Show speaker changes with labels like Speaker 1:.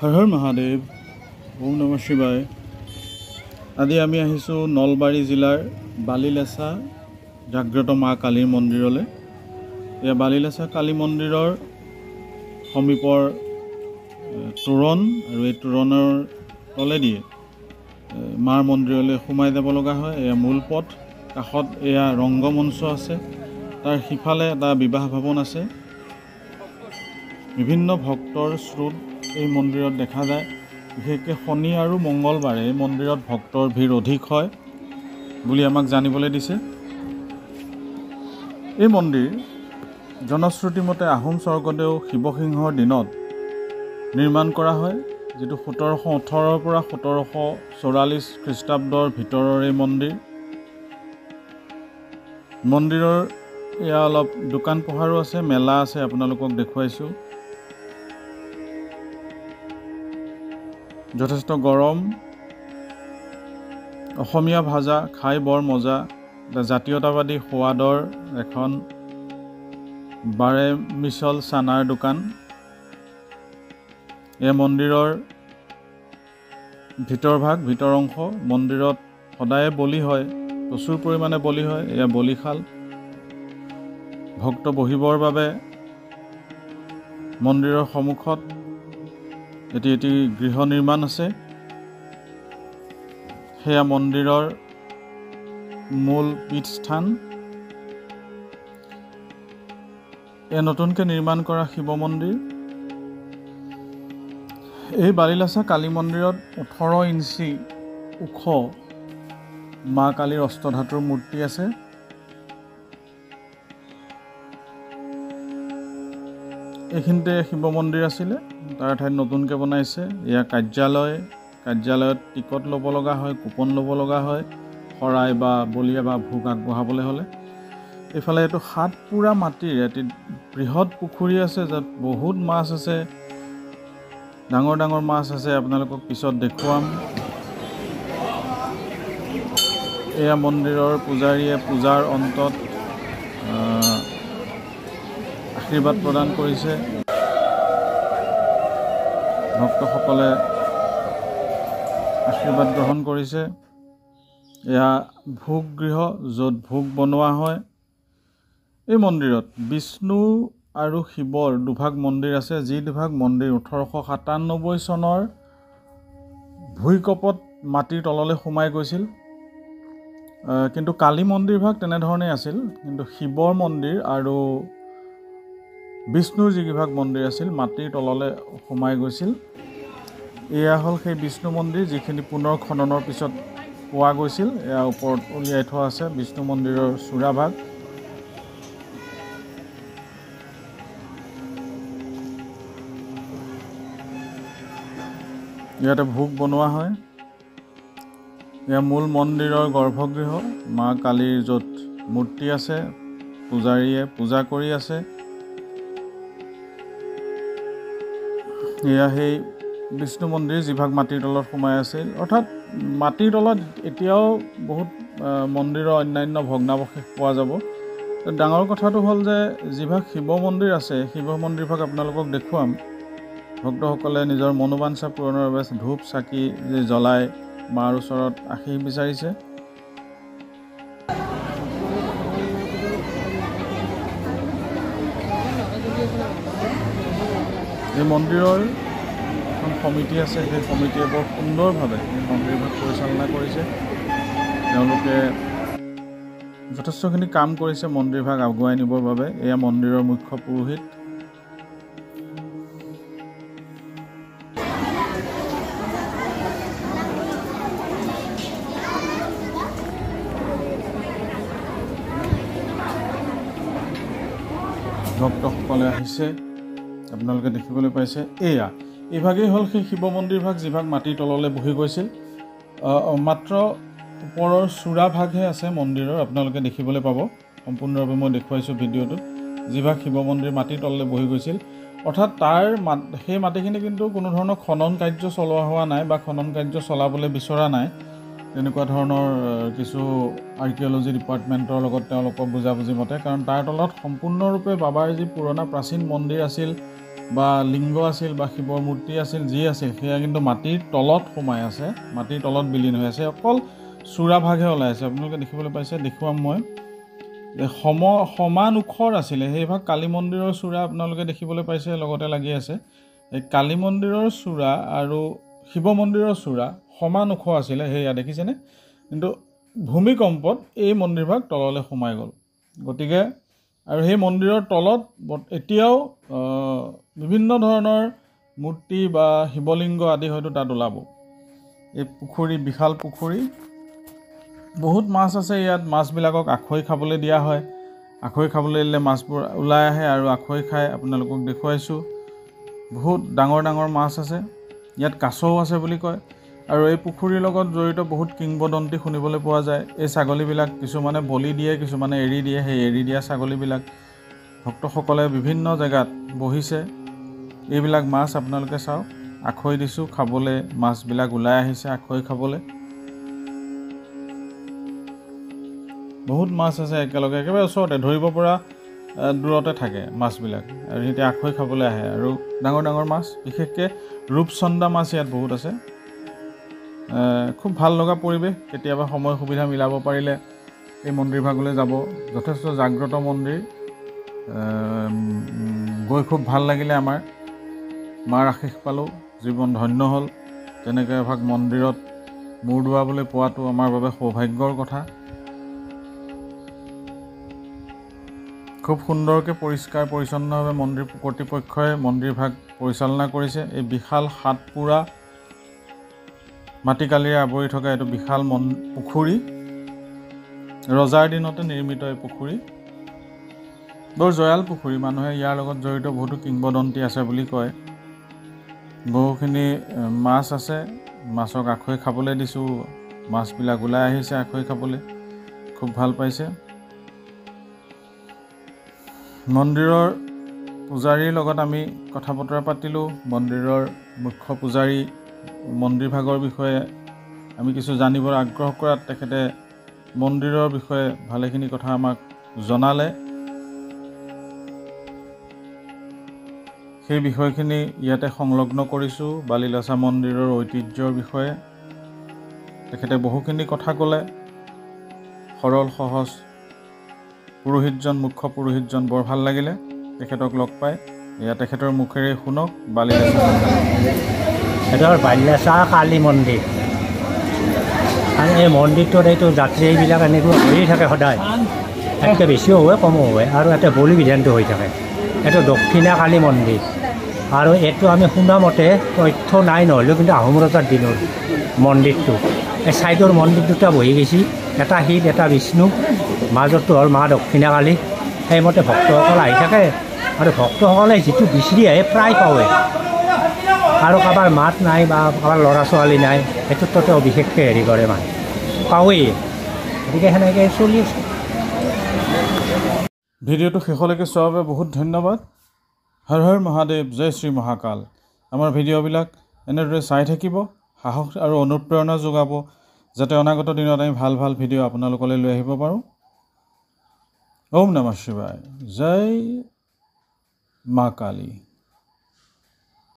Speaker 1: হৰ হৰ মহাদেৱ, ওম নমঃ শিৱায়। আজি আমি আহিছোঁ নলবাৰী জিলাৰ বালিলেছা জাগ্ৰত মা কালীৰ মন্দিৰলৈ। এয়া বালিলেছা কালী মন্দিৰৰ সমীপৰ তোৰণ, আৰু এই তোৰণৰ তলেদিয়ে মাৰ মন্দিৰলৈ সোমাই যাব লগা হয়। এয়া মূল পথ, কাষত এয়া ৰংগমঞ্চ আছে, তাৰ সিফালে এটা বিবাহ ভৱন আছে। বিভিন্ন ভক্তৰ স্ৰোত এই মন্দিৰত দেখা যায়। বিশেষকৈ শনি আৰু মঙ্গলবাৰে এই মন্দিৰত ভক্তৰ ভিৰ অধিক হয় বুলি আমাক জানিবলৈ দিছে। এই মন্দিৰ জনশ্ৰুতি মতে আহোম স্বৰ্গদেউ শিৱসিংহৰ দিনত নিৰ্মাণ কৰা হয়, যিটো 1718 পৰা 1744 খ্ৰীষ্টাব্দৰ ভিতৰৰ এই মন্দিৰ। মন্দিৰৰ এয়া অলপ দোকান পোহাৰো আছে, মেলা আছে, আপোনালোকক দেখুৱাইছোঁ। যথেষ্ট গৰম, অসমীয়া ভাজা খাই বৰ মজা, জাতীয়তাবাদী সোৱাদৰ এখন বাৰে মিছল চানাৰ দোকান। এই মন্দিৰৰ ভিতৰ অংশ, মন্দিৰত সদায়ে বলি হয়, প্ৰচুৰ পৰিমাণে বলি হয়। এয়া বলিশাল, ভক্ত বহিবৰ বাবে মন্দিৰৰ সন্মুখত এটি গৃহ নিৰ্মাণ আছে। সেয়া মন্দিৰৰ মূল পীঠস্থান। এয়া নতুনকৈ নিৰ্মাণ কৰা শিৱ মন্দিৰ। এই বালিলেছা কালী মন্দিৰত 18 ইঞ্চি ওখ মা কালীৰ অষ্টধাতুৰ মূৰ্তি আছে। এইখিনিতে শিৱ মন্দিৰ আছিলে, তাৰ ঠাইত নতুনকৈ বনাইছে। এয়া কাৰ্যালয়ত টিকট ল'ব লগা হয়, কুপন ল'ব লগা হয় শৰাই বা বলিয়া বা ভোগ আগবঢ়াবলৈ হ'লে। এইফালে এইটো 7 পুৰা মাটিৰ এটি বৃহৎ পুখুৰী আছে, য'ত বহুত মাছ আছে, ডাঙৰ ডাঙৰ মাছ আছে, আপোনালোকক পিছত দেখুৱাম। এয়া মন্দিৰৰ পূজাৰীয়ে পূজাৰ অন্তত আশীৰ্বাদ প্ৰদান কৰিছে। ভক্তসকলে আশীৰ্বাদ গ্ৰহণ কৰিছে। এয়া ভোগ গৃহ, য'ত ভোগ বনোৱা হয়। এই মন্দিৰত বিষ্ণু আৰু শিৱৰ দুভাগ মন্দিৰ আছে, যি দুভাগ মন্দিৰ 1897 চনৰ ভূঁইকঁপত মাটিৰ তললৈ সোমাই গৈছিল। কিন্তু কালী মন্দিৰভাগ তেনেধৰণেই আছিল, কিন্তু শিৱৰ মন্দিৰ আৰু বিষ্ণুৰ যিকেইভাগ মন্দিৰ আছিল মাটিৰ তললৈ সোমাই গৈছিল। এয়া হ'ল সেই বিষ্ণু মন্দিৰ, যিখিনি পুনৰ খননৰ পিছত পোৱা গৈছিল। এয়া ওপৰত উলিয়াই থোৱা আছে বিষ্ণু মন্দিৰৰ চূড়াভাগ। ইয়াতে ভোগ বনোৱা হয়। এয়া মূল মন্দিৰৰ গৰ্ভগৃহ, মা কালীৰ য'ত মূৰ্তি আছে, পূজাৰীয়ে পূজা কৰি আছে। এয়া সেই বিষ্ণু মন্দিৰ, যিভাগ মাটিৰ তলত সোমাই আছিল। অৰ্থাৎ মাটিৰ তলত এতিয়াও বহুত মন্দিৰৰ অন্যান্য ভগ্নাৱশেষ পোৱা যাব। ডাঙৰ কথাটো হ'ল যে যিভাগ শিৱ মন্দিৰ আছে, শিৱ মন্দিৰভাগ আপোনালোকক দেখুৱাম। ভক্তসকলে নিজৰ মনোবাঞ্ছা পূৰণৰ বাবে ধূপ চাকি জ্বলাই মাৰ ওচৰত আশীষ বিচাৰিছে। এই মন্দিৰৰ এখন সমিতি আছে, সেই সমিতিয়ে বৰ সুন্দৰভাৱে এই মন্দিৰভাগ পৰিচালনা কৰিছে। তেওঁলোকে যথেষ্টখিনি কাম কৰিছে মন্দিৰভাগ আগুৱাই নিবৰ বাবে। এয়া মন্দিৰৰ মুখ্য পুৰোহিত। ভক্তসকলে আহিছে, আপোনালোকে দেখিবলৈ পাইছে। এইভাগেই হ'ল সেই শিৱ মন্দিৰভাগ, যিভাগ মাটিৰ তললৈ বহি গৈছিল। মাত্ৰ ওপৰৰ চূড়াভাগহে আছে মন্দিৰৰ, আপোনালোকে দেখিবলৈ পাব। সম্পূৰ্ণৰূপে মই দেখুৱাইছোঁ ভিডিঅ'টোত। যিভাগ শিৱ মন্দিৰ মাটিৰ তললৈ বহি গৈছিল, অৰ্থাৎ সেই মাটিখিনি কিন্তু কোনো ধৰণৰ খনন কাৰ্য চলোৱা হোৱা নাই বা খনন কাৰ্য চলাবলৈ বিচৰা নাই। তেনেকুৱা ধৰণৰ কিছু আৰ্কিঅ'লজি ডিপাৰ্টমেণ্টৰ লগত তেওঁলোকৰ বুজাবুজি মতে, কাৰণ তাৰ তলত সম্পূৰ্ণৰূপে বাবাৰ যি পুৰণা প্ৰাচীন মন্দিৰ আছিল, বা লিংগ আছিল বা শিৱৰ মূৰ্তি আছিল যি আছিল সেয়া কিন্তু মাটিৰ তলত সোমাই আছে, মাটিৰ তলত বিলীন হৈ আছে। অকল চূড়াভাগহে ওলাই আছে। আপোনালোকে দেখিবলৈ পাইছে, দেখুৱাম মই। সমান ওখৰ আছিলে সেইভাগ কালী মন্দিৰৰ চূড়া আপোনালোকে দেখিবলৈ পাইছে, লগতে লাগি আছে। এই কালী মন্দিৰৰ চূড়া আৰু শিৱ মন্দিৰৰ চূড়া সমান ওখ আছিলে, সেয়া দেখিছেনে? কিন্তু ভূমিকম্পত এই মন্দিৰভাগ তললৈ সোমাই গ'ল। গতিকে আৰু সেই মন্দিৰৰ তলত এতিয়াও বিভিন্ন ধৰণৰ মূৰ্তি বা শিৱলিংগ আদি হয়তো তাত ওলাব। এই পুখুৰী, বিশাল পুখুৰী, বহুত মাছ আছে ইয়াত। মাছবিলাকক আখৈ খাবলৈ দিয়া হয়। আখৈ খাবলৈ দিলে মাছবোৰ ওলাই আহে আৰু আখৈ খাই আপোনালোকক দেখুৱাইছোঁ। বহুত ডাঙৰ ডাঙৰ মাছ আছে ইয়াত, কাছও আছে বুলি কয়। আৰু এই পুখুৰীৰ লগত জড়িত বহুত কিংবদন্তি শুনিবলৈ পোৱা যায়। এই ছাগলীবিলাক কিছুমানে বলি দিয়ে, কিছুমানে এৰি দিয়ে। সেই এৰি দিয়া ছাগলীবিলাক ভক্তসকলে বিভিন্ন জেগাত বহিছে। এইবিলাক মাছ আপোনালোকে চাওক, আখৈ দিছোঁ খাবলৈ, মাছবিলাক ওলাই আহিছে আখৈ খাবলৈ। বহুত মাছ আছে একেলগে, একেবাৰে ওচৰতে, ধৰিব পৰা দূৰতে থাকে মাছবিলাক, আৰু এতিয়া আখৈ খাবলৈ আহে। আৰু ডাঙৰ ডাঙৰ মাছ, বিশেষকৈ ৰূপচন্দা মাছ ইয়াত বহুত আছে। খুব ভাল লগা পৰিৱেশ। কেতিয়াবা সময় সুবিধা মিলাব পাৰিলে এই মন্দিৰভাগলৈ যাব। যথেষ্ট জাগ্ৰত মন্দিৰ, গৈ খুব ভাল লাগিলে। আমাৰ মাৰ আশীষ পালোঁ, জীৱন ধন্য হ'ল। তেনেকৈ এভাগ মন্দিৰত মূৰ দোৱাবলৈ পোৱাটো আমাৰ বাবে সৌভাগ্যৰ কথা। খুব সুন্দৰকৈ পৰিষ্কাৰ পৰিচ্ছন্নভাৱে মন্দিৰ কৰ্তৃপক্ষই মন্দিৰভাগ পৰিচালনা কৰিছে। এই বিশাল সাতপুৰা মাটিকালিৰে আৱৰি থকা এইটো বিশাল পুখুৰী, ৰজাৰ দিনতে নিৰ্মিত এই পুখুৰী। বৰ জয়াল পুখুৰী। মানুহে ইয়াৰ লগত জড়িত বহুতো কিংবদন্তি আছে বুলি কয়। বহুখিনি মাছ আছে, মাছক আখৈ খাবলৈ দিছোঁ, মাছবিলাক ওলাই আহিছে আখৈ খাবলৈ, খুব ভাল পাইছে। মন্দিৰৰ পূজাৰীৰ লগত আমি কথা বতৰা পাতিলোঁ। মন্দিৰৰ মুখ্য পূজাৰী মন্দিৰভাগৰ বিষয়ে আমি কিছু জানিবৰ আগ্ৰহ কৰাত তেখেতে মন্দিৰৰ বিষয়ে ভালেখিনি কথা আমাক জনালে। সেই বিষয়খিনি ইয়াতে সংলগ্ন কৰিছোঁ। বালিলাচা মন্দিৰৰ ঐতিহ্যৰ বিষয়ে তেখেতে বহুখিনি কথা ক'লে। সৰল সহজ পুৰোহিতজন, মুখ্য পুৰোহিতজন, বৰ ভাল লাগিলে তেখেতক লগ পাই। এয়া তেখেতৰ মুখেৰে শুনক।
Speaker 2: বালিলাচা কালী মন্দিৰ, আৰু এই মন্দিৰটোত এইটো যাত্ৰী এইবিলাক এনেকুৱা হৈয়ে থাকে সদায়, ইয়াতকৈ বেছিও হয় কমো হয়, আৰু ইয়াতে বলি বিধানটো হৈ থাকে। এইটো দক্ষিণা কালী মন্দিৰ, আৰু এইটো আমি শুনামতে তথ্য নাই নহ'লেও কিন্তু আহোম ৰজাৰ দিনৰ মন্দিৰটো। এই ছাইডৰ মন্দিৰ দুটা বহি গৈছে, এটা শিৱ এটা বিষ্ণু, মাজতো হ'ল মা দক্ষিণা কালী। সেইমতে ভক্তসকল আহি থাকে, আৰু ভক্তসকলে যিটো বিচাৰি আহে প্ৰায় পাৱে। আৰু কাৰোবাৰ মাত নাই বা কাৰোবাৰ ল'ৰা ছোৱালী নাই, সেইটোতো তেওঁ বিশেষকৈ হেৰি কৰে, মানে পাৱেই। গতিকে সেনেকৈ চলি আছে।
Speaker 1: ভিডিঅ'টো শেষলৈকে চোৱাৰ বাবে বহুত ধন্যবাদ। হৰ হৰ মহাদেৱ, জয় শ্ৰী মহাকাল। আমাৰ ভিডিঅ'বিলাক এনেদৰে চাই থাকিব, সাহস আৰু অনুপ্ৰেৰণা যোগাব, যাতে অনাগত দিনত আমি ভাল ভাল ভিডিঅ' আপোনালোকলৈ লৈ আহিব পাৰোঁ। ওম নমঃ শিৱায়, জয় মা কালী।